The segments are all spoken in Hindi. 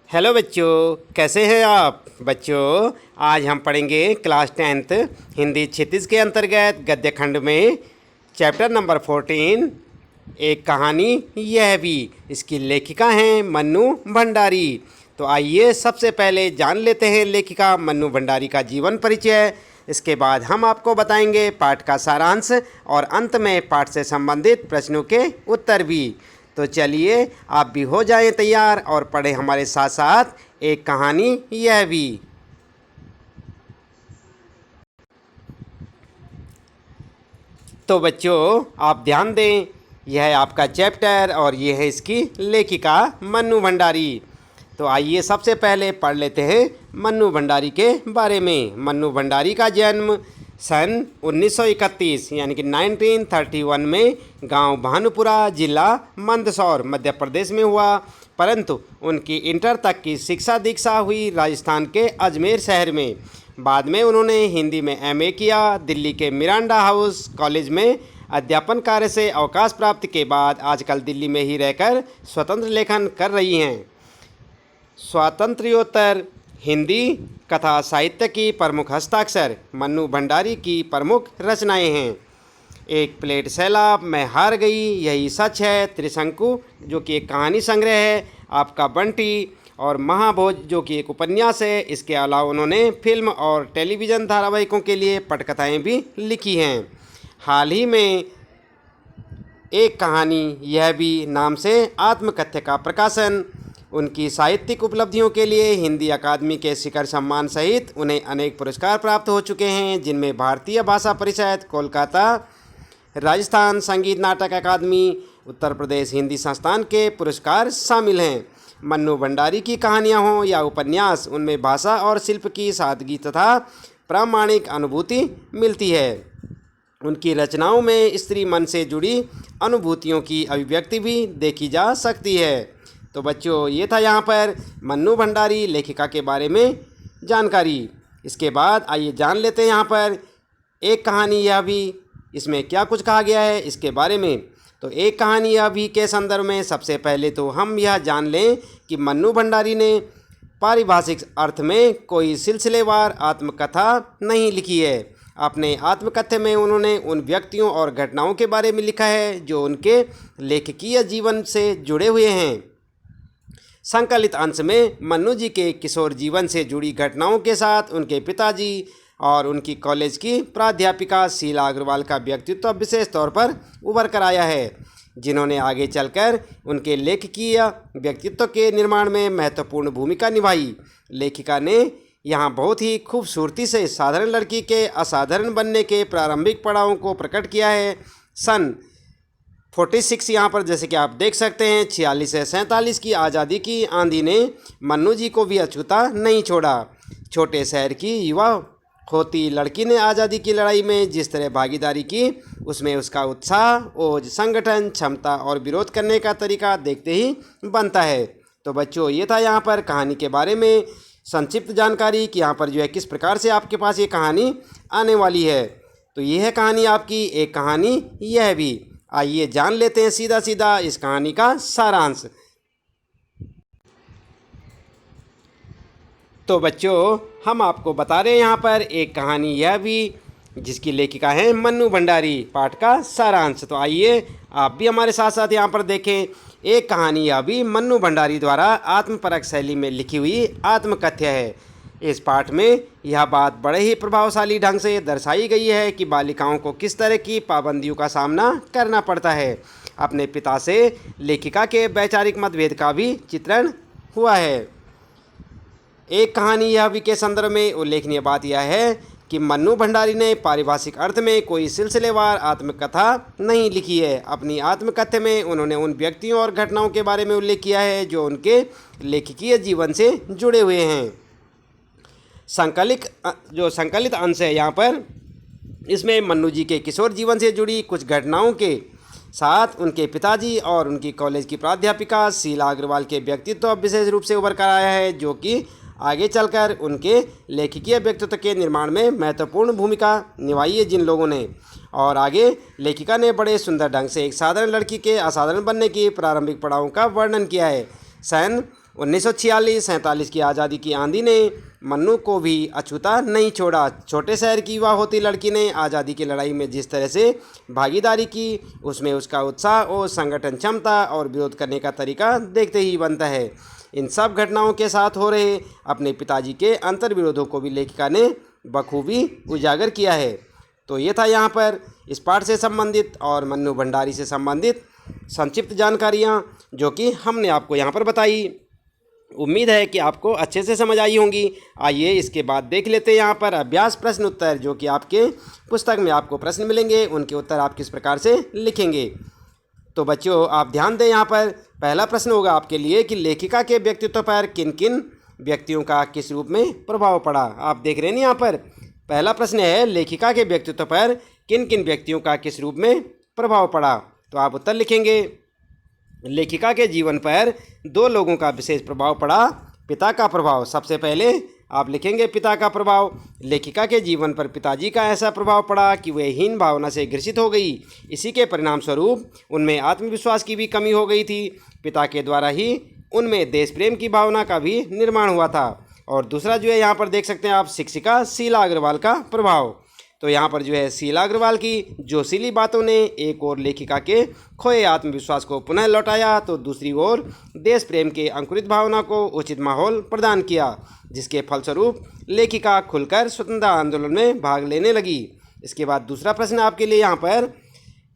हेलो बच्चों, कैसे हैं आप बच्चों। आज हम पढ़ेंगे क्लास 10th हिंदी क्षितिज के अंतर्गत गद्य खंड में चैप्टर नंबर 14 एक कहानी यह भी। इसकी लेखिका हैं मन्नू भंडारी। तो आइए सबसे पहले जान लेते हैं लेखिका मन्नू भंडारी का जीवन परिचय। इसके बाद हम आपको बताएंगे पाठ का सारांश और अंत में पाठ से संबंधित प्रश्नों के उत्तर भी। तो चलिए आप भी हो जाएं तैयार और पढ़ें हमारे साथ साथ एक कहानी यह भी। तो बच्चों आप ध्यान दें, यह है आपका चैप्टर और ये है इसकी लेखिका मन्नू भंडारी। तो आइए सबसे पहले पढ़ लेते हैं मन्नू भंडारी के बारे में। मन्नू भंडारी का जन्म सन 1931 यानी कि 1931 में गांव भानुपुरा, जिला मंदसौर, मध्य प्रदेश में हुआ, परंतु उनकी इंटर तक की शिक्षा दीक्षा हुई राजस्थान के अजमेर शहर में। बाद में उन्होंने हिंदी में एमए किया। दिल्ली के मिरांडा हाउस कॉलेज में अध्यापन कार्य से अवकाश प्राप्त के बाद आजकल दिल्ली में ही रहकर स्वतंत्र लेखन कर रही हैं। स्वातंत्र्योत्तर हिंदी कथा साहित्य की प्रमुख हस्ताक्षर मन्नू भंडारी की प्रमुख रचनाएं हैं। एक प्लेट सैलाब, मैं हार गई, यही सच है, त्रिशंकु जो कि एक कहानी संग्रह है, आपका बंटी और महाभोज जो कि एक उपन्यास है। इसके अलावा उन्होंने फिल्म और टेलीविज़न धारावाहिकों के लिए पटकथाएं भी लिखी हैं। हाल ही में एक कहानी यह भी नाम से आत्मकथ्य का प्रकाशन। उनकी साहित्यिक उपलब्धियों के लिए हिंदी अकादमी के शिखर सम्मान सहित उन्हें अनेक पुरस्कार प्राप्त हो चुके हैं, जिनमें भारतीय भाषा परिषद, कोलकाता, राजस्थान संगीत नाटक अकादमी, उत्तर प्रदेश हिंदी संस्थान के पुरस्कार शामिल हैं। मन्नू भंडारी की कहानियाँ हों या उपन्यास, उनमें भाषा और शिल्प की सादगी तथा प्रामाणिक अनुभूति मिलती है। उनकी रचनाओं में स्त्री मन से जुड़ी अनुभूतियों की अभिव्यक्ति भी देखी जा सकती है। तो बच्चों ये था यहाँ पर मन्नू भंडारी लेखिका के बारे में जानकारी। इसके बाद आइए जान लेते हैं यहाँ पर एक कहानी यह भी, इसमें क्या कुछ कहा गया है इसके बारे में। तो एक कहानी यह भी के संदर्भ में सबसे पहले तो हम यह जान लें कि मन्नू भंडारी ने पारिभाषिक अर्थ में कोई सिलसिलेवार आत्मकथा नहीं लिखी है। अपने आत्मकथ्य में उन्होंने उन व्यक्तियों और घटनाओं के बारे में लिखा है जो उनके लेखकीय जीवन से जुड़े हुए हैं। संकलित अंश में मन्नू जी के किशोर जीवन से जुड़ी घटनाओं के साथ उनके पिताजी और उनकी कॉलेज की प्राध्यापिका शीला अग्रवाल का व्यक्तित्व विशेष तौर पर उभर कर आया है, जिन्होंने आगे चलकर उनके लेखकीय व्यक्तित्व के निर्माण में महत्वपूर्ण भूमिका निभाई। लेखिका ने यहाँ बहुत ही खूबसूरती से साधारण लड़की के असाधारण बनने के प्रारंभिक पड़ावों को प्रकट किया है। सन 46 यहाँ पर जैसे कि आप देख सकते हैं 46 से 47 की आज़ादी की आंधी ने मन्नू जी को भी अछूता नहीं छोड़ा। छोटे शहर की युवा होती लड़की ने आज़ादी की लड़ाई में जिस तरह भागीदारी की, उसमें उसका उत्साह, ओज, संगठन क्षमता और विरोध करने का तरीका देखते ही बनता है। तो बच्चों ये था यहाँ पर कहानी के बारे में संक्षिप्त जानकारी कि यहाँ पर जो है किस प्रकार से आपके पास ये कहानी आने वाली है। तो ये है कहानी आपकी एक कहानी यह भी। आइए जान लेते हैं सीधा सीधा इस कहानी का सारांश। तो बच्चों हम आपको बता रहे हैं यहाँ पर एक कहानी यह भी, जिसकी लेखिका है मन्नू भंडारी। पाठ का सारांश तो आइए आप भी हमारे साथ साथ यहाँ पर देखें। एक कहानी यह भी मन्नू भंडारी द्वारा आत्मपरक शैली में लिखी हुई आत्मकथ्य है। इस पाठ में यह बात बड़े ही प्रभावशाली ढंग से दर्शाई गई है कि बालिकाओं को किस तरह की पाबंदियों का सामना करना पड़ता है। अपने पिता से लेखिका के वैचारिक मतभेद का भी चित्रण हुआ है। एक कहानी यह भी के संदर्भ में उल्लेखनीय बात यह है कि मन्नू भंडारी ने पारिभाषिक अर्थ में कोई सिलसिलेवार आत्मकथा नहीं लिखी है। अपनी आत्मकथ्य में उन्होंने उन व्यक्तियों और घटनाओं के बारे में उल्लेख किया है जो उनके लेखकीय जीवन से जुड़े हुए हैं। संकलित अंश है यहाँ पर, इसमें मन्नू जी के किशोर जीवन से जुड़ी कुछ घटनाओं के साथ उनके पिताजी और उनकी कॉलेज की प्राध्यापिका शीला अग्रवाल के व्यक्तित्व विशेष रूप से उभर कर आया है, जो कि आगे चलकर उनके लेखकीय व्यक्तित्व के निर्माण में महत्वपूर्ण भूमिका निभाई है जिन लोगों ने। और आगे लेखिका ने बड़े सुंदर ढंग से एक साधारण लड़की के असाधारण बनने की प्रारंभिक पड़ावों का वर्णन किया है। सन 1946-47 की आज़ादी की आंधी ने मन्नू को भी अछूता नहीं छोड़ा। छोटे शहर की युवा होती लड़की ने आज़ादी की लड़ाई में जिस तरह से भागीदारी की, उसमें उसका उत्साह और संगठन क्षमता और विरोध करने का तरीका देखते ही बनता है। इन सब घटनाओं के साथ हो रहे अपने पिताजी के अंतर्विरोधों को भी लेखिका ने बखूबी उजागर किया है। तो ये था यहाँ पर इस पाठ से संबंधित और मन्नू भंडारी से संबंधित संक्षिप्त जानकारियाँ जो कि हमने आपको यहाँ पर बताई। उम्मीद है कि आपको अच्छे से समझ आई होंगी। आइए इसके बाद देख लेते हैं यहाँ पर अभ्यास प्रश्न उत्तर, जो कि आपके पुस्तक में आपको प्रश्न मिलेंगे, उनके उत्तर आप किस प्रकार से लिखेंगे। तो बच्चों आप ध्यान दें, यहाँ पर पहला प्रश्न होगा आपके लिए कि लेखिका के व्यक्तित्व पर किन किन व्यक्तियों का किस रूप में प्रभाव पड़ा। आप देख रहे हैं यहाँ पर पहला प्रश्न है लेखिका के व्यक्तित्व पर किन किन व्यक्तियों का किस रूप में प्रभाव पड़ा। तो आप उत्तर लिखेंगे। लेखिका के जीवन पर दो लोगों का विशेष प्रभाव पड़ा। पिता का प्रभाव, सबसे पहले आप लिखेंगे पिता का प्रभाव। लेखिका के जीवन पर पिताजी का ऐसा प्रभाव पड़ा कि वे हीन भावना से ग्रसित हो गई। इसी के परिणाम स्वरूप उनमें आत्मविश्वास की भी कमी हो गई थी। पिता के द्वारा ही उनमें देश प्रेम की भावना का भी निर्माण हुआ था। और दूसरा जो है यहाँ पर देख सकते हैं आप शिक्षिका शीला अग्रवाल का प्रभाव। तो यहाँ पर जो है शीला अग्रवाल की जोशीली बातों ने एक और लेखिका के खोए आत्मविश्वास को पुनः लौटाया, तो दूसरी ओर देश प्रेम के अंकुरित भावना को उचित माहौल प्रदान किया, जिसके फलस्वरूप लेखिका खुलकर स्वतंत्रता आंदोलन में भाग लेने लगी। इसके बाद दूसरा प्रश्न आपके लिए यहाँ पर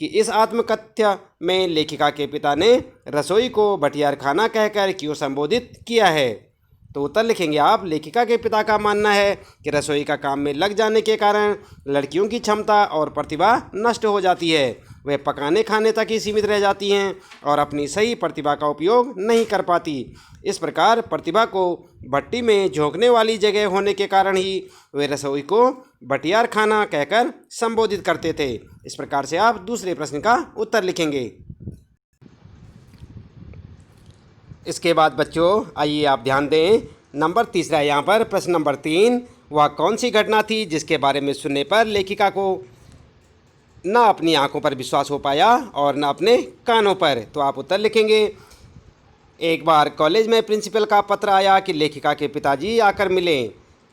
कि इस आत्मकथ्य में लेखिका के पिता ने रसोई को भटियार खाना कहकर क्यों संबोधित किया है। तो उत्तर लिखेंगे आप। लेखिका के पिता का मानना है कि रसोई का काम में लग जाने के कारण लड़कियों की क्षमता और प्रतिभा नष्ट हो जाती है। वे पकाने खाने तक ही सीमित रह जाती हैं और अपनी सही प्रतिभा का उपयोग नहीं कर पाती। इस प्रकार प्रतिभा को भट्टी में झोंकने वाली जगह होने के कारण ही वे रसोई को भटियार खाना कहकर संबोधित करते थे। इस प्रकार से आप दूसरे प्रश्न का उत्तर लिखेंगे। इसके बाद बच्चों आइए आप ध्यान दें, नंबर तीसरा यहाँ पर प्रश्न नंबर 3, वह कौन सी घटना थी जिसके बारे में सुनने पर लेखिका को न अपनी आंखों पर विश्वास हो पाया और न अपने कानों पर। तो आप उत्तर लिखेंगे। एक बार कॉलेज में प्रिंसिपल का पत्र आया कि लेखिका के पिताजी आकर मिलें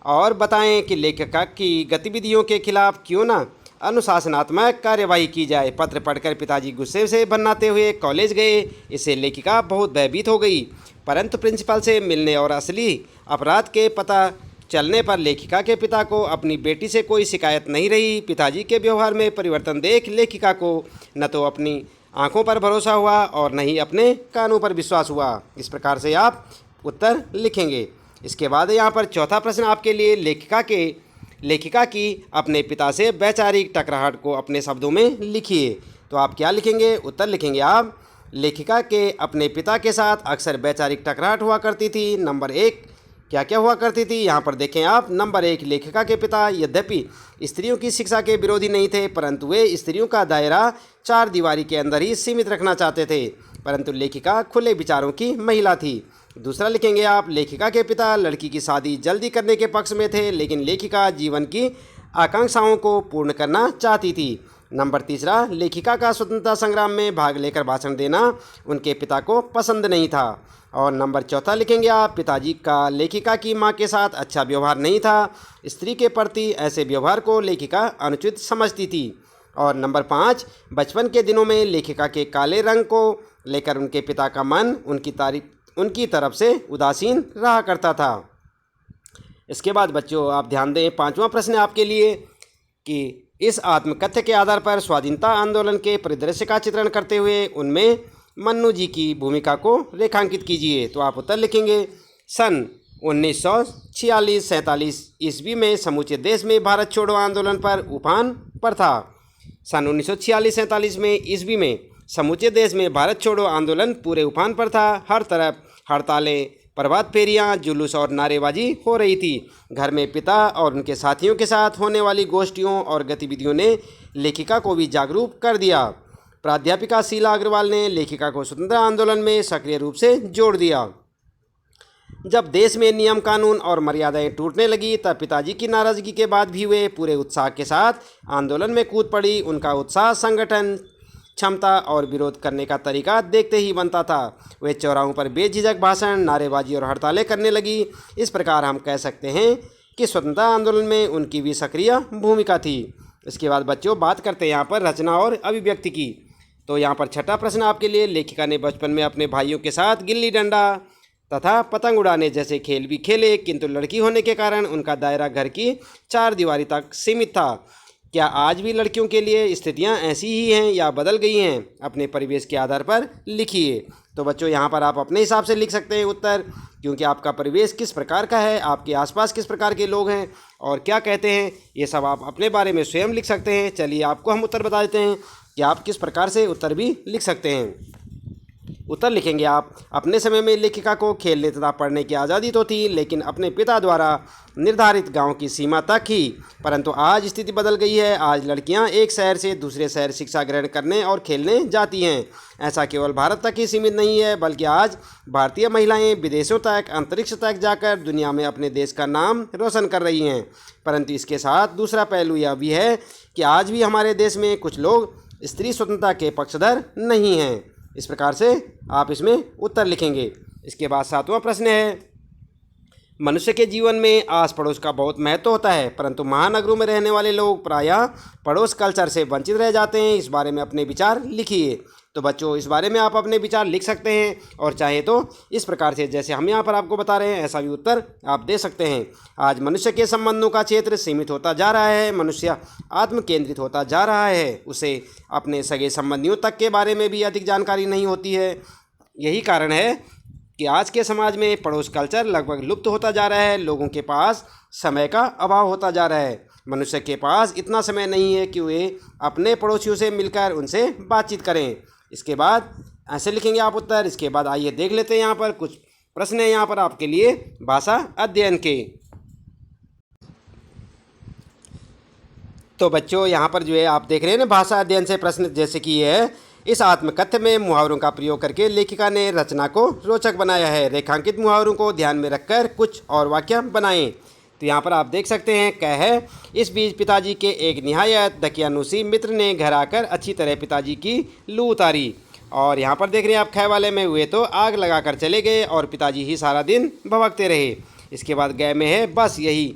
और बताएं कि लेखिका की गतिविधियों के खिलाफ क्यों न अनुशासनात्मक कार्यवाही की जाए। पत्र पढ़कर पिताजी गुस्से से बनाते हुए कॉलेज गए। इससे लेखिका बहुत भयभीत हो गई, परंतु प्रिंसिपल से मिलने और असली अपराध के पता चलने पर लेखिका के पिता को अपनी बेटी से कोई शिकायत नहीं रही। पिताजी के व्यवहार में परिवर्तन देख लेखिका को न तो अपनी आंखों पर भरोसा हुआ और न ही अपने कानों पर विश्वास हुआ। इस प्रकार से आप उत्तर लिखेंगे। इसके बाद यहाँ पर चौथा प्रश्न आपके लिए लेखिका की अपने पिता से वैचारिक टकराहट को अपने शब्दों में लिखिए। तो आप क्या लिखेंगे। उत्तर लिखेंगे आप। लेखिका के अपने पिता के साथ अक्सर वैचारिक टकराहट हुआ करती थी। नंबर 1 क्या क्या हुआ करती थी, यहाँ पर देखें आप। नंबर 1, लेखिका के पिता यद्यपि स्त्रियों की शिक्षा के विरोधी नहीं थे, परंतु वे स्त्रियों का दायरा 4 दीवारी के अंदर ही सीमित रखना चाहते थे, परंतु लेखिका खुले विचारों की महिला थी। दूसरा लिखेंगे आप। लेखिका के पिता लड़की की शादी जल्दी करने के पक्ष में थे, लेकिन लेखिका जीवन की आकांक्षाओं को पूर्ण करना चाहती थी। नंबर 3, लेखिका का स्वतंत्रता संग्राम में भाग लेकर भाषण देना उनके पिता को पसंद नहीं था। और नंबर 4 लिखेंगे आप। पिताजी का लेखिका की मां के साथ अच्छा व्यवहार नहीं था। स्त्री के प्रति ऐसे व्यवहार को लेखिका अनुचित समझती थी। और नंबर 5, बचपन के दिनों में लेखिका के काले रंग को लेकर उनके पिता का मन उनकी तरफ से उदासीन रहा करता था। इसके बाद बच्चों आप ध्यान दें, 5वां प्रश्न आपके लिए कि इस आत्मकथ्य के आधार पर स्वाधीनता आंदोलन के परिदृश्य का चित्रण करते हुए उनमें मन्नू जी की भूमिका को रेखांकित कीजिए। तो आप उत्तर लिखेंगे। सन 1946-47 ईस्वी में समूचे देश में भारत छोड़ो आंदोलन पर उफान पर था। सन 1946-47 में ईस्वी में समूचे देश में भारत छोड़ो आंदोलन पूरे उफान पर था। हर तरफ हड़तालें, प्रभात फेरियां, जुलूस और नारेबाजी हो रही थी। घर में पिता और उनके साथियों के साथ होने वाली गोष्ठियों और गतिविधियों ने लेखिका को भी जागरूक कर दिया। प्राध्यापिका शीला अग्रवाल ने लेखिका को स्वतंत्रता आंदोलन में सक्रिय रूप से जोड़ दिया। जब देश में नियम कानून और मर्यादाएं टूटने लगी, तब पिताजी की नाराजगी के बाद भी वे पूरे उत्साह के साथ आंदोलन में कूद पड़ी। उनका उत्साह संगठन क्षमता और विरोध करने का तरीका देखते ही बनता था। वे चौराहों पर बेझिझक भाषण, नारेबाजी और हड़तालें करने लगी। इस प्रकार हम कह सकते हैं कि स्वतंत्रता आंदोलन में उनकी भी सक्रिय भूमिका थी। इसके बाद बच्चों बात करते हैं यहाँ पर रचना और अभिव्यक्ति की। तो यहाँ पर छठा प्रश्न आपके लिए, लेखिका ने बचपन में अपने भाइयों के साथ गिल्ली डंडा तथा पतंग उड़ाने जैसे खेल भी खेले, किंतु लड़की होने के कारण उनका दायरा घर की चार दीवारी तक सीमित था। क्या आज भी लड़कियों के लिए स्थितियां ऐसी ही हैं या बदल गई हैं? अपने परिवेश के आधार पर लिखिए। तो बच्चों यहाँ पर आप अपने हिसाब से लिख सकते हैं उत्तर, क्योंकि आपका परिवेश किस प्रकार का है, आपके आसपास किस प्रकार के लोग हैं और क्या कहते हैं, ये सब आप अपने बारे में स्वयं लिख सकते हैं। चलिए आपको हम उत्तर बता देते हैं कि आप किस प्रकार से उत्तर भी लिख सकते हैं। उत्तर लिखेंगे आप, अपने समय में लेखिका को खेलने तथा पढ़ने की आज़ादी तो थी, लेकिन अपने पिता द्वारा निर्धारित गांव की सीमा तक ही। परंतु आज स्थिति बदल गई है। आज लड़कियां एक शहर से दूसरे शहर शिक्षा ग्रहण करने और खेलने जाती हैं। ऐसा केवल भारत तक ही सीमित नहीं है, बल्कि आज भारतीय महिलाएं विदेशों तक, अंतरिक्ष तक जाकर दुनिया में अपने देश का नाम रोशन कर रही हैं। परंतु इसके साथ दूसरा पहलू यह भी है कि आज भी हमारे देश में कुछ लोग स्त्री स्वतंत्रता के पक्षधर नहीं हैं। इस प्रकार से आप इसमें उत्तर लिखेंगे। इसके बाद सातवां प्रश्न है, मनुष्य के जीवन में आस पड़ोस का बहुत महत्व होता है, परंतु महानगरों में रहने वाले लोग प्रायः पड़ोस कल्चर से वंचित रह जाते हैं। इस बारे में अपने विचार लिखिए। तो बच्चों इस बारे में आप अपने विचार लिख सकते हैं और चाहे तो इस प्रकार से जैसे हम यहाँ पर आपको बता रहे हैं ऐसा भी उत्तर आप दे सकते हैं। आज मनुष्य के संबंधों का क्षेत्र सीमित होता जा रहा है। मनुष्य आत्म केंद्रित होता जा रहा है। उसे अपने सगे संबंधियों तक के बारे में भी अधिक जानकारी नहीं होती है। यही कारण है कि आज के समाज में पड़ोस कल्चर लगभग लुप्त होता जा रहा है। लोगों के पास समय का अभाव होता जा रहा है। मनुष्य के पास इतना समय नहीं है कि वे अपने पड़ोसियों से मिलकर उनसे बातचीत करें। इसके बाद ऐसे लिखेंगे आप उत्तर। इसके बाद आइए देख लेते हैं यहाँ पर कुछ प्रश्न है यहाँ पर आपके लिए भाषा अध्ययन के। तो बच्चों यहाँ पर जो है आप देख रहे हैं ना भाषा अध्ययन से प्रश्न, जैसे कि ये है, इस आत्मकथ्य में मुहावरों का प्रयोग करके लेखिका ने रचना को रोचक बनाया है। रेखांकित मुहावरों को ध्यान में रखकर कुछ और वाक्य बनाएं। तो यहाँ पर आप देख सकते हैं कह है, इस बीच पिताजी के एक निहायत दकियानुसी मित्र ने घर आकर अच्छी तरह पिताजी की लू उतारी। और यहाँ पर देख रहे हैं आप, खे वाले में हुए तो आग लगाकर चले गए और पिताजी ही सारा दिन भभकते रहे। इसके बाद गए में है, बस यही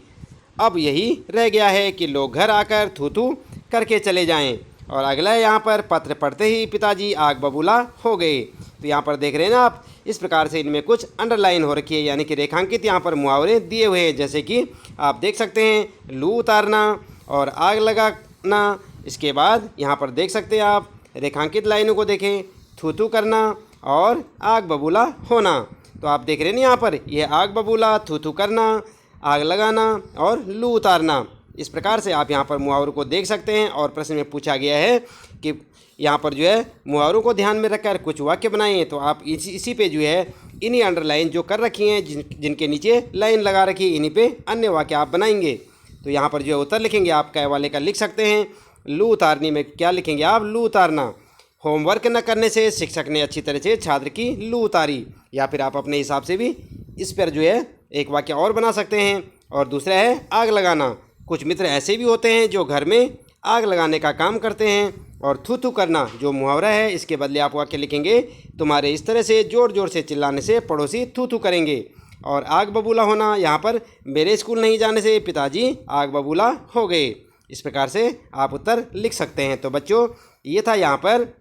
अब यही रह गया है कि लोग घर आकर थू थू करके चले जाएं। और अगला है यहाँ पर, पत्र पढ़ते ही पिताजी आग बबूला हो गए। तो यहाँ पर देख रहे हैं ना आप, इस प्रकार से इनमें कुछ अंडरलाइन हो रखी है, यानी कि रेखांकित यहाँ पर मुहावरे दिए हुए हैं। जैसे कि आप देख सकते हैं, लू उतारना और आग लगाना। इसके बाद यहाँ पर देख सकते हैं आप रेखांकित लाइनों को देखें, थू थू करना और आग बबूला होना। तो आप देख रहे हैं ना यहाँ पर, यह आग बबूला, थू थू करना, आग लगाना और लू उतारना। इस प्रकार से आप यहाँ पर मुहावरों को देख सकते हैं। और प्रश्न में पूछा गया है कि यहाँ पर जो है मुहावरों को ध्यान में रखकर कुछ वाक्य बनाइए। तो आप इसी पे जो है इन्हीं अंडरलाइन जो कर रखी हैं, जिनके नीचे लाइन लगा रखी है, इन्हीं पे अन्य वाक्य आप बनाएंगे। तो यहाँ पर जो है उत्तर लिखेंगे आप कै वाले का लिख सकते हैं। लू उतारने में क्या लिखेंगे आप, लू उतारना। होमवर्क न करने से शिक्षक ने अच्छी तरह से छात्र की लू उतारी। या फिर आप अपने हिसाब से भी इस पर जो है एक वाक्य और बना सकते हैं। और दूसरा है आग लगाना। कुछ मित्र ऐसे भी होते हैं जो घर में आग लगाने का काम करते हैं। और थू थू करना जो मुहावरा है, इसके बदले आप वाक्य लिखेंगे, तुम्हारे इस तरह से ज़ोर ज़ोर से चिल्लाने से पड़ोसी थू थू करेंगे। और आग बबूला होना, यहाँ पर मेरे स्कूल नहीं जाने से पिताजी आग बबूला हो गए। इस प्रकार से आप उत्तर लिख सकते हैं। तो बच्चों ये था यहाँ पर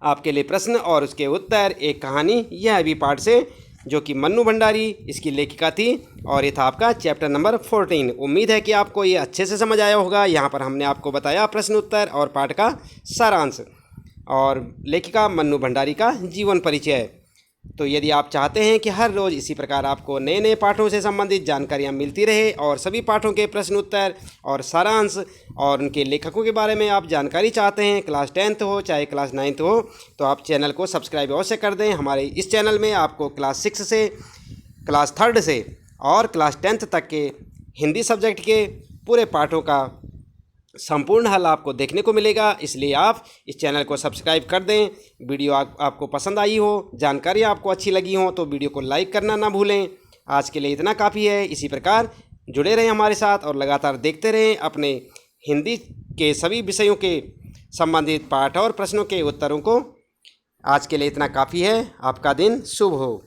आपके लिए प्रश्न और उसके उत्तर। एक कहानी यह भी पाठ से, जो कि मन्नू भंडारी इसकी लेखिका थी। और ये था आपका चैप्टर नंबर 14। उम्मीद है कि आपको ये अच्छे से समझ आया होगा। यहाँ पर हमने आपको बताया प्रश्न उत्तर और पाठ का सारांश और लेखिका मन्नू भंडारी का जीवन परिचय। तो यदि आप चाहते हैं कि हर रोज़ इसी प्रकार आपको नए नए पाठों से संबंधित जानकारियाँ मिलती रहे और सभी पाठों के प्रश्न उत्तर और सारांश और उनके लेखकों के बारे में आप जानकारी चाहते हैं, क्लास 10th हो चाहे क्लास 9th हो, तो आप चैनल को सब्सक्राइब अवश्य कर दें। हमारे इस चैनल में आपको क्लास 6 से क्लास 3rd से और क्लास 10th तक के हिंदी सब्जेक्ट के पूरे पाठों का संपूर्ण हल आपको देखने को मिलेगा। इसलिए आप इस चैनल को सब्सक्राइब कर दें। वीडियो आपको पसंद आई हो, जानकारी आपको अच्छी लगी हो, तो वीडियो को लाइक करना ना भूलें। आज के लिए इतना काफ़ी है। इसी प्रकार जुड़े रहें हमारे साथ और लगातार देखते रहें। अपने हिंदी के सभी विषयों के संबंधित पाठ और प्रश्नों के उत्तरों को। आज के लिए इतना काफ़ी है। आपका दिन शुभ हो।